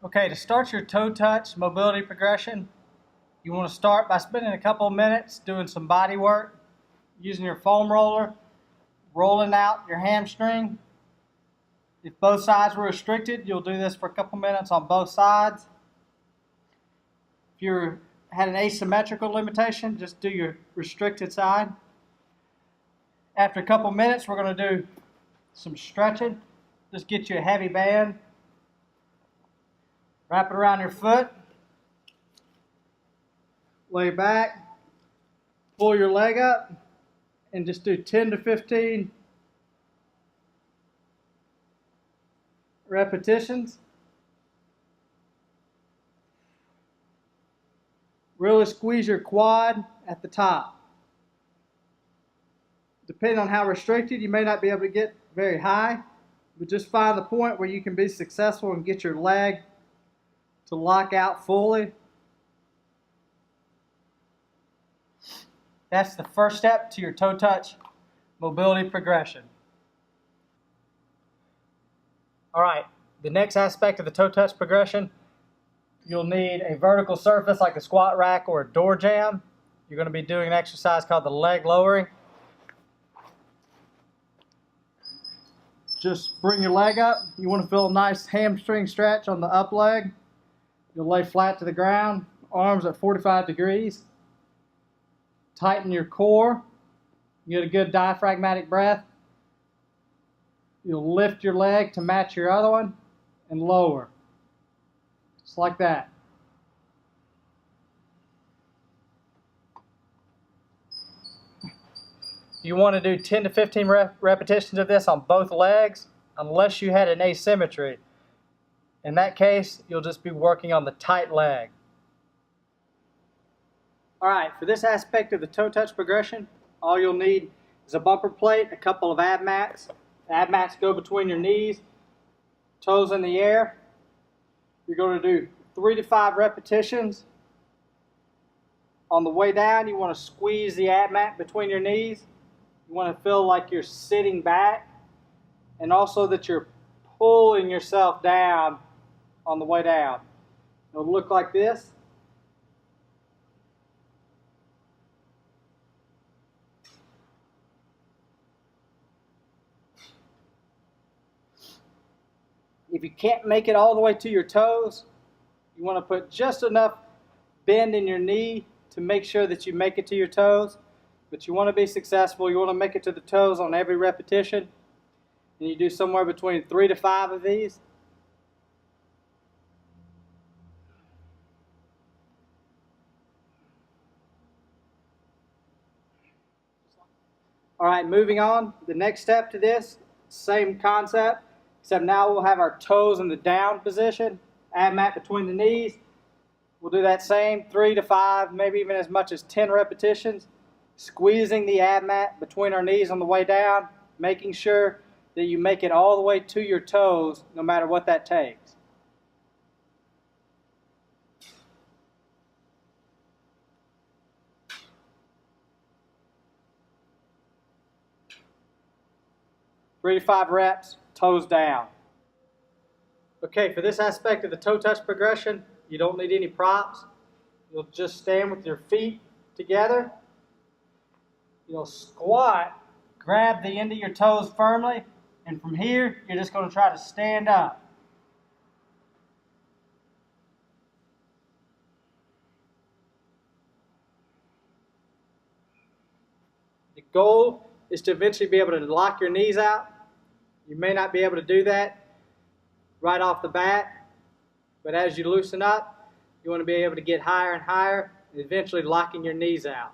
Okay, to start your toe touch mobility progression, you want to start by spending a couple of minutes doing some body work, using your foam roller, rolling out your hamstring. If both sides were restricted, you'll do this for a couple minutes on both sides. If you had an asymmetrical limitation, just do your restricted side. After a couple minutes, we're going to do some stretching. Just get you a heavy band, wrap it around your foot, lay back, pull your leg up, and just do 10 to 15 repetitions. Really squeeze your quad at the top. Depending on how restricted, you may not be able to get very high, but just find the point where you can be successful and get your leg to lock out fully. That's the first step to your toe touch mobility progression. All right, the next aspect of the toe touch progression, you'll need a vertical surface like a squat rack or a door jamb. You're going to be doing an exercise called the leg lowering. Just bring your leg up. You want to feel a nice hamstring stretch on the up leg. You'll lay flat to the ground, arms at 45 degrees. Tighten your core. You get a good diaphragmatic breath. You'll lift your leg to match your other one and lower. Just like that. You want to do 10 to 15 repetitions of this on both legs unless you had an asymmetry. In that case, you'll just be working on the tight leg. All right, for this aspect of the toe touch progression, all you'll need is a bumper plate, a couple of ab mats. The ab mats go between your knees, toes in the air. You're going to do 3 to 5 repetitions. On the way down, you want to squeeze the ab mat between your knees. You want to feel like you're sitting back and also that you're pulling yourself down on the way down. It'll look like this. If you can't make it all the way to your toes, you want to put just enough bend in your knee to make sure that you make it to your toes. But you want to be successful. You want to make it to the toes on every repetition. And you do somewhere between 3 to 5 of these. All right, moving on. The next step to this, same concept, except now we'll have our toes in the down position, ab mat between the knees. We'll do that same 3 to 5, maybe even as much as 10 repetitions. Squeezing the ab mat between our knees on the way down, making sure that you make it all the way to your toes, no matter what that takes. Three to 5 reps, toes down. Okay, for this aspect of the toe touch progression, you don't need any props. You'll just stand with your feet together. You'll squat, grab the end of your toes firmly, and from here, you're just going to try to stand up. The goal is to eventually be able to lock your knees out. You may not be able to do that right off the bat, but as you loosen up, you want to be able to get higher and higher, and eventually locking your knees out.